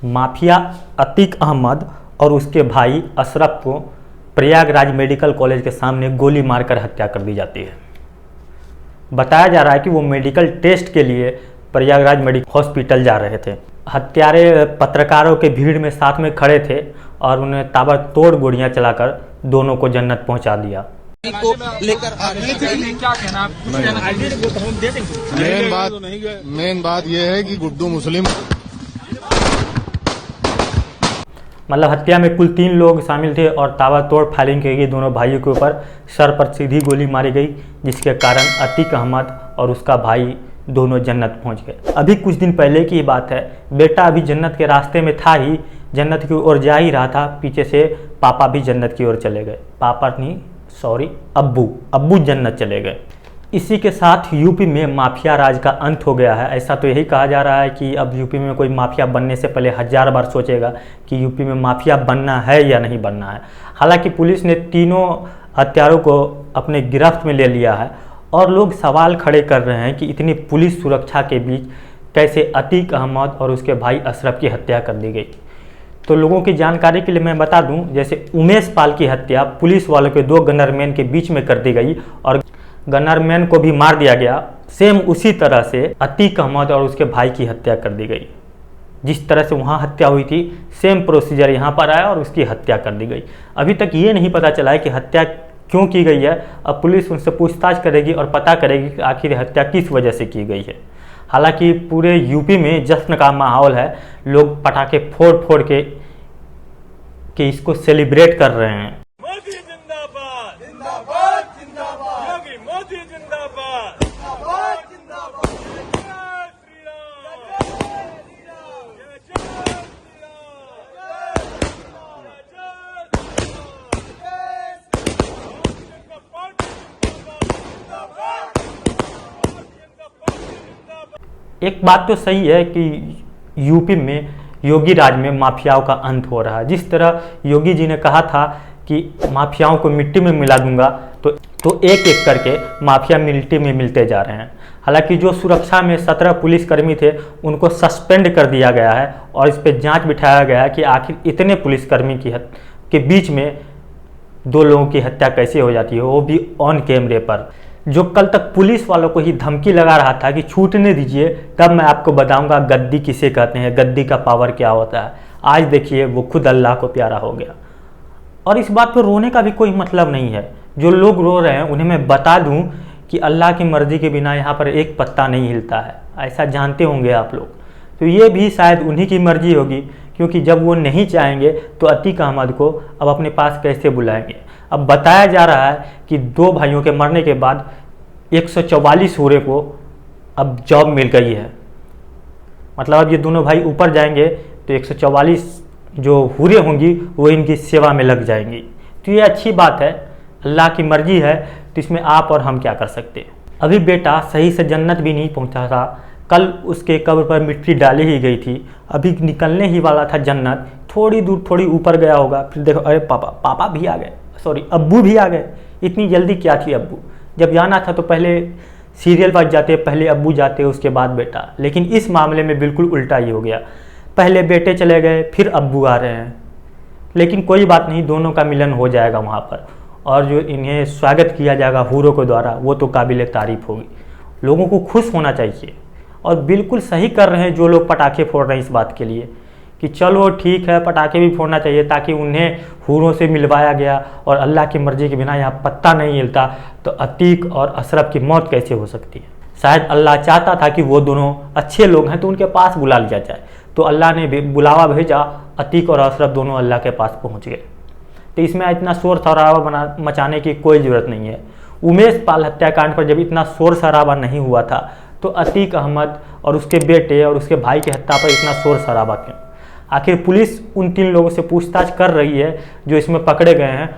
Mafia Atiq Ahmad और उसके भाई अशरफ को प्रयागराज मेडिकल कॉलेज के सामने गोली मारकर हत्या कर दी जाती है। बताया जा रहा है कि वो मेडिकल टेस्ट के लिए प्रयागराज मेडिकल हॉस्पिटल जा रहे थे। हत्यारे पत्रकारों के भीड़ में साथ में खड़े थे और उन्हें ताबड़तोड़ गोलियां चलाकर दोनों को जन्नत पहुंचा दिया। मेन बात यह है कि गुड्डू मुस्लिम, मतलब हत्या में कुल 3 लोग शामिल थे और ताबड़तोड़ फायरिंग की गई। दोनों भाइयों के ऊपर सर पर सीधी गोली मारी गई, जिसके कारण अतीक अहमद और उसका भाई दोनों जन्नत पहुंच गए। अभी कुछ दिन पहले की बात है, बेटा अभी जन्नत के रास्ते में था ही, जन्नत की ओर जा ही रहा था, पीछे से पापा भी जन्नत की ओर चले गए। अब्बू जन्नत चले गए। इसी के साथ यूपी में माफिया राज का अंत हो गया है। ऐसा तो यही कहा जा रहा है कि अब यूपी में कोई माफिया बनने से पहले 1000 बार सोचेगा कि यूपी में माफिया बनना है या नहीं बनना है। हालांकि पुलिस ने तीनों हत्यारों को अपने गिरफ्त में ले लिया है और लोग सवाल खड़े कर रहे हैं कि इतनी पुलिस सुरक्षा के बीच कैसे अतीक अहमद और उसके भाई अशरफ की हत्या कर दी गई। तो लोगों की जानकारी के लिए मैं बता दूं, जैसे उमेश पाल की हत्या पुलिस वालों के 2 गनरमैन के बीच में कर दी गई और गनरमैन को भी मार दिया गया, सेम उसी तरह से अतीक अहमद और उसके भाई की हत्या कर दी गई। जिस तरह से वहाँ हत्या हुई थी, सेम प्रोसीजर यहाँ पर आया और उसकी हत्या कर दी गई। अभी तक ये नहीं पता चला है कि हत्या क्यों की गई है। अब पुलिस उनसे पूछताछ करेगी और पता करेगी कि आखिर हत्या किस वजह से की गई है। हालांकि पूरे यूपी में जश्न का माहौल है, लोग पटाखे फोड़ फोड़ के इसको सेलिब्रेट कर रहे हैं। मोदी जिंदाबाद, जिंदाबाद, जिंदाबाद, योगी मोदी जिंदाबाद, जिंदाबाद, जिंदाबाद, जय श्री राम, जय श्री राम, जय श्री राम, एक बात तो सही है कि यूपी में योगी राज में माफियाओं का अंत हो रहा है। जिस तरह योगी जी ने कहा था कि माफियाओं को मिट्टी में मिला दूंगा, तो एक एक करके माफिया मिट्टी में मिलते जा रहे हैं। हालांकि जो सुरक्षा में 17 पुलिसकर्मी थे उनको सस्पेंड कर दिया गया है और इस पर जांच बिठाया गया है कि आखिर इतने पुलिसकर्मी के बीच में 2 लोगों की हत्या कैसे हो जाती है, वो भी ऑन कैमरे पर। जो कल तक पुलिस वालों को ही धमकी लगा रहा था कि छूटने दीजिए, तब मैं आपको बताऊंगा गद्दी किसे कहते हैं, गद्दी का पावर क्या होता है। आज देखिए वो खुद अल्लाह को प्यारा हो गया। और इस बात पर रोने का भी कोई मतलब नहीं है। जो लोग रो रहे हैं उन्हें मैं बता दूं कि अल्लाह की मर्जी के बिना यहाँ पर एक पत्ता नहीं हिलता है, ऐसा जानते होंगे आप लोग। तो ये भी शायद उन्हीं की मर्जी होगी, क्योंकि जब वो नहीं चाहेंगे तो अतीक अहमद को अब अपने पास कैसे बुलाएंगे। अब बताया जा रहा है कि 2 भाइयों के मरने के बाद 144 हुरे को अब जॉब मिल गई है। मतलब अब ये दोनों भाई ऊपर जाएंगे तो 144 जो हुरे होंगी वो इनकी सेवा में लग जाएंगी। तो ये अच्छी बात है, अल्लाह की मर्जी है, तो इसमें आप और हम क्या कर सकते हैं। अभी बेटा सही से जन्नत भी नहीं पहुंचा था, कल उसके कब्र पर मिट्टी डाली ही गई थी, अभी निकलने ही वाला था जन्नत, थोड़ी दूर थोड़ी ऊपर गया होगा, फिर देखो अरे पापा भी आ गए, अब्बू भी आ गए। इतनी जल्दी क्या थी अब्बू? जब जाना था तो पहले सीरियल बच जाते, पहले अब्बू जाते उसके बाद बेटा। लेकिन इस मामले में बिल्कुल उल्टा ही हो गया, पहले बेटे चले गए फिर अब्बू आ रहे हैं। लेकिन कोई बात नहीं, दोनों का मिलन हो जाएगा वहाँ पर, और जो इन्हें स्वागत किया जाएगा हुरों के द्वारा वो तो काबिल तारीफ होगी। लोगों को खुश होना चाहिए और बिल्कुल सही कर रहे हैं जो लोग पटाखे फोड़ रहे हैं इस बात के लिए कि चलो ठीक है, पटाखे भी फोड़ना चाहिए ताकि उन्हें हुरों से मिलवाया गया और अल्लाह की मर्जी के बिना यहाँ पत्ता नहीं हिलता, तो अतीक और अशरफ की मौत कैसे हो सकती है। शायद अल्लाह चाहता था कि वो दोनों अच्छे लोग हैं तो उनके पास बुला लिया जाए, तो अल्लाह ने बुलावा भेजा, अतीक और अशरफ दोनों अल्लाह के पास पहुँच गए। तो इसमें इतना शोर शराबा मचाने की कोई ज़रूरत नहीं है। उमेश पाल हत्याकांड पर जब इतना शोर शराबा नहीं हुआ था तो अतीक अहमद और उसके बेटे और उसके भाई की हत्या पर इतना शोर शराबा क्यों? आखिर पुलिस उन 3 लोगों से पूछताछ कर रही है जो इसमें पकड़े गए हैं,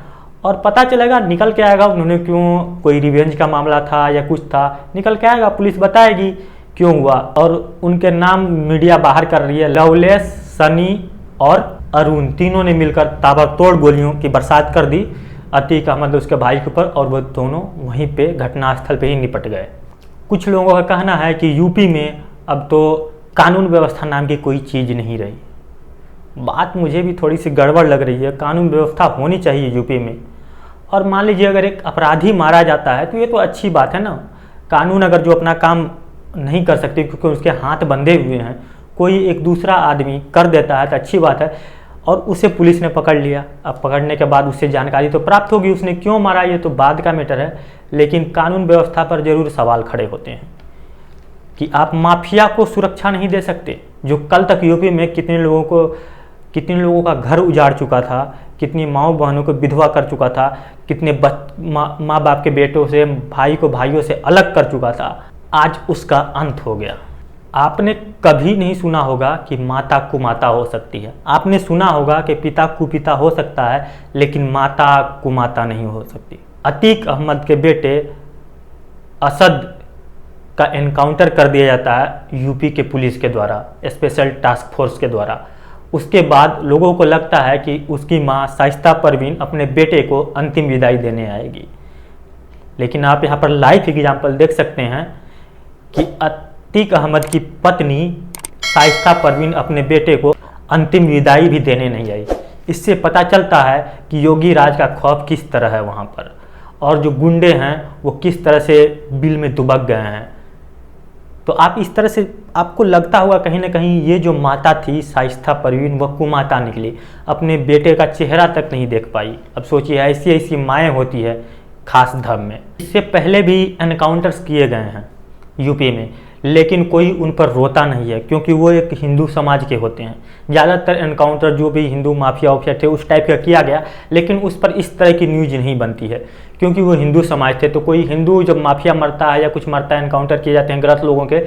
और पता चलेगा, निकल के आएगा उन्होंने क्यों, कोई रिवेंज का मामला था या कुछ था, निकल के आएगा, पुलिस बताएगी क्यों हुआ। और उनके नाम मीडिया बाहर कर रही है। लवलेश, सनी और अरुण तीनों ने मिलकर ताबड़तोड़ गोलियों की बरसात कर दी अतीक अहमद उसके भाई के ऊपर, और वो दोनों वहीं पे घटनास्थल पे ही निपट गए। कुछ लोगों का कहना है कि यूपी में अब तो कानून व्यवस्था नाम की कोई चीज़ नहीं रही। बात मुझे भी थोड़ी सी गड़बड़ लग रही है। कानून व्यवस्था होनी चाहिए यूपी में। और मान लीजिए अगर एक अपराधी मारा जाता है तो ये तो अच्छी बात है ना। कानून अगर जो अपना काम नहीं कर सकते क्योंकि उसके हाथ बंधे हुए हैं, कोई एक दूसरा आदमी कर देता है तो अच्छी बात है। और उसे पुलिस ने पकड़ लिया, अब पकड़ने के बाद उससे जानकारी तो प्राप्त होगी उसने क्यों मारा, ये तो बाद का मैटर है। लेकिन कानून व्यवस्था पर जरूर सवाल खड़े होते हैं कि आप माफिया को सुरक्षा नहीं दे सकते, जो कल तक यूपी में कितने लोगों का घर उजाड़ चुका था, कितनी माओ बहनों को विधवा कर चुका था, कितने माँ बाप के बेटों से, भाई को भाइयों से अलग कर चुका था। आज उसका अंत हो गया। आपने कभी नहीं सुना होगा कि माता कुमाता हो सकती है। आपने सुना होगा कि पिता कुपिता हो सकता है, लेकिन माता कुमाता नहीं हो सकती। अतीक अहमद के बेटे असद का एनकाउंटर कर दिया जाता है यूपी के पुलिस के द्वारा, स्पेशल टास्क फोर्स के द्वारा। उसके बाद लोगों को लगता है कि उसकी मां शाइस्ता परवीन अपने बेटे को अंतिम विदाई देने आएगी। लेकिन आप यहाँ पर लाइव एग्जाम्पल देख सकते हैं कि अतीक अहमद की पत्नी शाइस्ता परवीन अपने बेटे को अंतिम विदाई भी देने नहीं आई। इससे पता चलता है कि योगी राज का खौफ किस तरह है वहाँ पर, और जो गुंडे हैं वो किस तरह से बिल में दुबक गए हैं। तो आप इस तरह से आपको लगता होगा कहीं ना कहीं ये जो माता थी शाइस्ता परवीन, वह कुमाता निकली, अपने बेटे का चेहरा तक नहीं देख पाई। अब सोचिए ऐसी ऐसी माएँ होती है खास धर्म में। इससे पहले भी एनकाउंटर्स किए गए हैं यूपी में, लेकिन कोई उन पर रोता नहीं है क्योंकि वो एक हिंदू समाज के होते हैं। ज़्यादातर एनकाउंटर जो भी हिंदू माफिया वाफिया थे उस टाइप का किया गया, लेकिन उस पर इस तरह की न्यूज नहीं बनती है क्योंकि वो हिंदू समाज थे। तो कोई हिंदू जब माफिया मरता है या कुछ मरता है, एनकाउंटर किए जाते हैं गलत लोगों के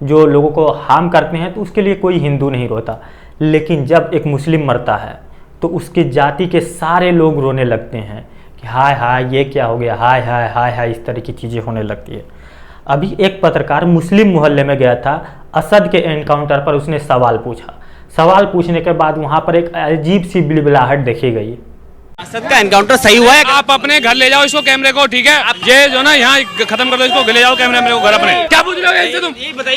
जो लोगों को हार्म करते हैं, तो उसके लिए कोई हिंदू नहीं रोता। लेकिन जब एक मुस्लिम मरता है तो उसकी जाति के सारे लोग रोने लगते हैं कि हाय हाय ये क्या हो गया, हाय हाय हाय हाय, इस तरह की चीज़ें होने लगती है। अभी एक पत्रकार मुस्लिम मोहल्ले में गया था, असद के एनकाउंटर पर उसने सवाल पूछा। सवाल पूछने के बाद वहाँ पर एक अजीब सी बिलबिलाहट देखी गई। असद का एनकाउंटर सही हुआ है? आप अपने घर ले जाओ इसको, कैमरे को, ठीक है? ये जो ना यहाँ खत्म कर दो इसको, ले जाओ कैमरे मेरे को घर अपने। क्या पूछ रहे हो इससे तुम?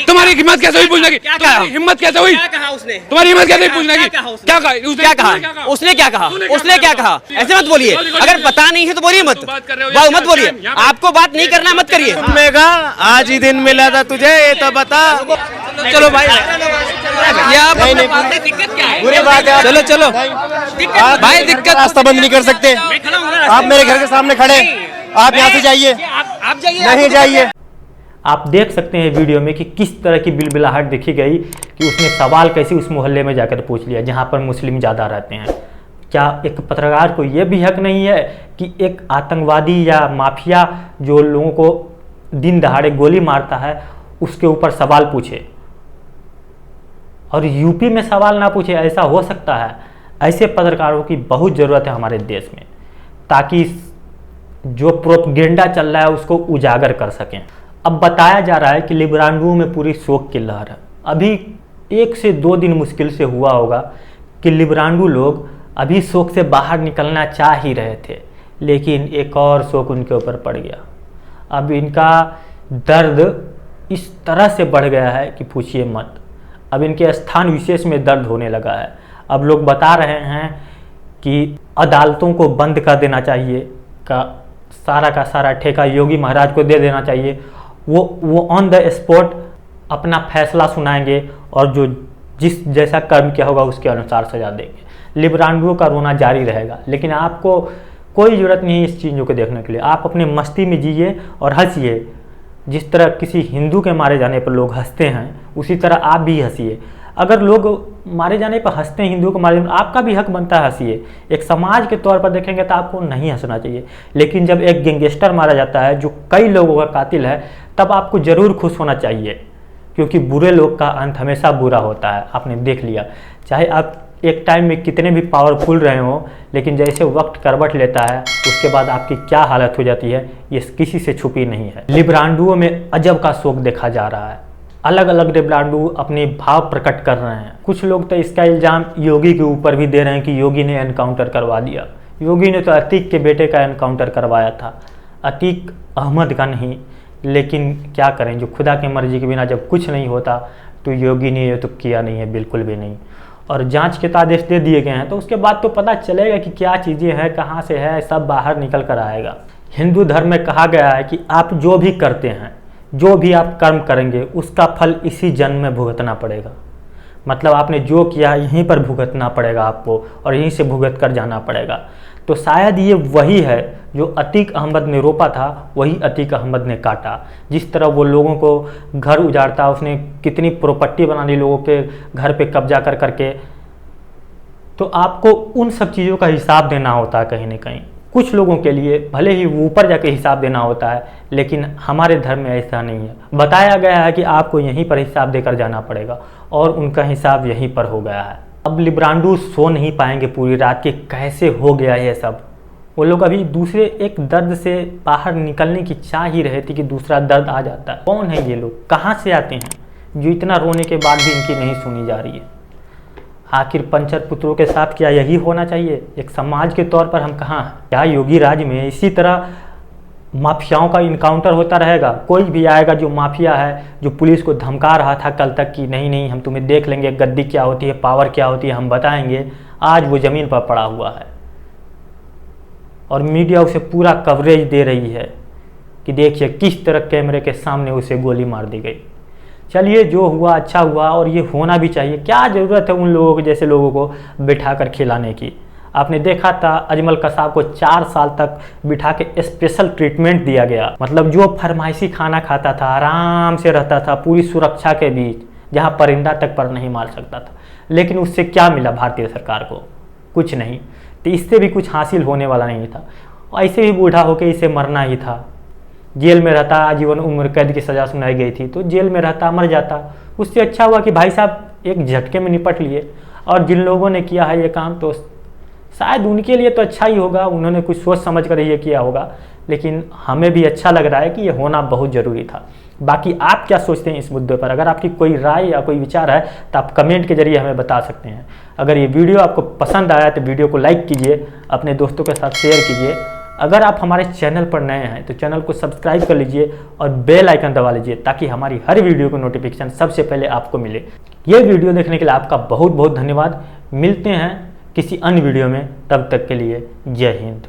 तुम्हारी हिम्मत कैसे हुई पूछने की? क्या कहा? हिम्मत कैसे हुई? क्या कहा उसने? तुम्हारी हिम्मत कैसे हुई पूछने की? क्या कहा? क्या कहा? उसने क्या कहा? उसने क्या कहा? ऐसे मत बोलिए, अगर पता नहीं है तो बोलिए मत, मत बोलिए। आपको बात नहीं करना मत करिए। आज ही दिन मिला था तुझे, ये तो बता। चलो भाई, दिक्कत क्या है? बुरी बात है। चलो चलो भाई दिक्कत, रास्ता बंद नहीं कर सकते। आप मेरे घर के सामने खड़े, आप यहाँ से जाइए। आप जाइए, नहीं जाइए। आप देख सकते हैं वीडियो में कि किस तरह की बिलबिलाहट देखी गई कि उसने सवाल कैसे उस मोहल्ले में जाकर पूछ लिया जहाँ पर मुस्लिम ज़्यादा रहते हैं। क्या एक पत्रकार को यह भी हक नहीं है कि एक आतंकवादी या माफिया जो लोगों को दिन दहाड़े गोली मारता है उसके ऊपर सवाल पूछे, और यूपी में सवाल ना पूछे? ऐसा हो सकता है? ऐसे पत्रकारों की बहुत ज़रूरत है हमारे देश में, ताकि जो प्रोपगेंडा चल रहा है उसको उजागर कर सकें। अब बताया जा रहा है कि लिब्रांडू में पूरी शोक की लहर है। अभी 1 से 2 दिन मुश्किल से हुआ होगा कि लिब्रांडू लोग अभी शोक से बाहर निकलना चाह ही रहे थे, लेकिन एक और शोक उनके ऊपर पड़ गया। अब इनका दर्द इस तरह से बढ़ गया है कि पूछिए मत। अब इनके स्थान विशेष में दर्द होने लगा है। अब लोग बता रहे हैं कि अदालतों को बंद कर देना चाहिए, का सारा ठेका योगी महाराज को दे देना चाहिए। वो ऑन द स्पॉट अपना फैसला सुनाएंगे और जो जिस जैसा कर्म किया होगा उसके अनुसार सजा देंगे। लिब्रांडुओं का रोना जारी रहेगा, लेकिन आपको कोई ज़रूरत नहीं है इस चीज़ों को देखने के लिए। आप अपने मस्ती में जिए और हंसिए। जिस तरह किसी हिंदू के मारे जाने पर लोग हंसते हैं, उसी तरह आप भी हंसिए। अगर लोग मारे जाने पर हंसते हैं, हिंदू को मारे जाने पर, आपका भी हक बनता है हंसिए। एक समाज के तौर पर देखेंगे तो आपको नहीं हंसना चाहिए, लेकिन जब एक गैंगस्टर मारा जाता है जो कई लोगों का कातिल है, तब आपको ज़रूर खुश होना चाहिए, क्योंकि बुरे लोग का अंत हमेशा बुरा होता है। आपने देख लिया, चाहे आप एक टाइम में कितने भी पावरफुल रहे हों, लेकिन जैसे वक्त करवट लेता है उसके बाद आपकी क्या हालत हो जाती है ये किसी से छुपी नहीं है। लिब्रांडुओं में अजब का शोक देखा जा रहा है। अलग अलग लिब्रांडु अपने भाव प्रकट कर रहे हैं। कुछ लोग तो इसका इल्ज़ाम योगी के ऊपर भी दे रहे हैं कि योगी ने एनकाउंटर करवा दिया। योगी ने तो अतीक के बेटे का एनकाउंटर करवाया था, अतीक अहमद का नहीं। लेकिन क्या करें, जो खुदा की मर्जी के बिना जब कुछ नहीं होता तो योगी ने ये तो किया नहीं है, बिल्कुल भी नहीं। और जांच के तो आदेश दे दिए गए हैं, तो उसके बाद तो पता चलेगा कि क्या चीज़ें हैं, कहाँ से है, सब बाहर निकल कर आएगा। हिंदू धर्म में कहा गया है कि आप जो भी करते हैं, जो भी आप कर्म करेंगे, उसका फल इसी जन्म में भुगतना पड़ेगा। मतलब आपने जो किया यहीं पर भुगतना पड़ेगा आपको, और यहीं से भुगत कर जाना पड़ेगा। तो शायद ये वही है जो अतीक अहमद ने रोपा था, वही अतीक अहमद ने काटा। जिस तरह वो लोगों को घर उजाड़ता, उसने कितनी प्रॉपर्टी बना ली लोगों के घर पे कब्जा कर करके, तो आपको उन सब चीज़ों का हिसाब देना होता है कहीं ना कहीं। कुछ लोगों के लिए भले ही ऊपर जाके हिसाब देना होता है, लेकिन हमारे धर्म में ऐसा नहीं है। बताया गया है कि आपको यहीं पर हिसाब देकर जाना पड़ेगा, और उनका हिसाब यहीं पर हो गया है। अब लिब्रांडो सो नहीं पाएंगे पूरी रात कि कैसे हो गया ये सब। वो लोग अभी दूसरे एक दर्द से बाहर निकलने की चाह ही रहे थे कि दूसरा दर्द आ जाता है। कौन है ये लोग, कहाँ से आते हैं, जो इतना रोने के बाद भी इनकी नहीं सुनी जा रही है। आखिर पंचर पुत्रों के साथ क्या यही होना चाहिए? एक समाज के तौर पर हम कहाँ हैं? क्या योगी राज में इसी तरह माफियाओं का इनकाउंटर होता रहेगा? कोई भी आएगा जो माफिया है, जो पुलिस को धमका रहा था कल तक कि नहीं नहीं हम तुम्हें देख लेंगे, गद्दी क्या होती है, पावर क्या होती है, हम बताएंगे, आज वो ज़मीन पर पड़ा हुआ है और मीडिया उसे पूरा कवरेज दे रही है कि देखिए किस तरह कैमरे के सामने उसे गोली मार दी गई। चलिए जो हुआ अच्छा हुआ, और ये होना भी चाहिए। क्या ज़रूरत है उन लोगों के जैसे लोगों को बिठा कर खिलाने की? आपने देखा था अजमल कसाब को 4 साल तक बिठा के स्पेशल ट्रीटमेंट दिया गया। मतलब जो फरमाइशी खाना खाता था, आराम से रहता था पूरी सुरक्षा के बीच, जहाँ परिंदा तक पर नहीं मार सकता था, लेकिन उससे क्या मिला भारतीय सरकार को? कुछ नहीं। तो इससे भी कुछ हासिल होने वाला नहीं था। ऐसे भी बूढ़ा होकर इसे मरना ही था। जेल में रहता, आजीवन उम्र कैद की सज़ा सुनाई गई थी, तो जेल में रहता, मर जाता। उससे अच्छा हुआ कि भाई साहब एक झटके में निपट लिए। और जिन लोगों ने किया है ये काम, तो शायद उनके लिए तो अच्छा ही होगा, उन्होंने कुछ सोच समझ कर ये किया होगा, लेकिन हमें भी अच्छा लग रहा है कि ये होना बहुत ज़रूरी था। बाकी आप क्या सोचते हैं इस मुद्दे पर? अगर आपकी कोई राय या कोई विचार है तो आप कमेंट के जरिए हमें बता सकते हैं। अगर ये वीडियो आपको पसंद आया तो वीडियो को लाइक कीजिए, अपने दोस्तों के साथ शेयर कीजिए। अगर आप हमारे चैनल पर नए हैं तो चैनल को सब्सक्राइब कर लीजिए और बेल आइकन दबा लीजिए, ताकि हमारी हर वीडियो को नोटिफिकेशन सबसे पहले आपको मिले। ये वीडियो देखने के लिए आपका बहुत बहुत धन्यवाद। मिलते हैं किसी अन्य वीडियो में, तब तक के लिए जय हिंद।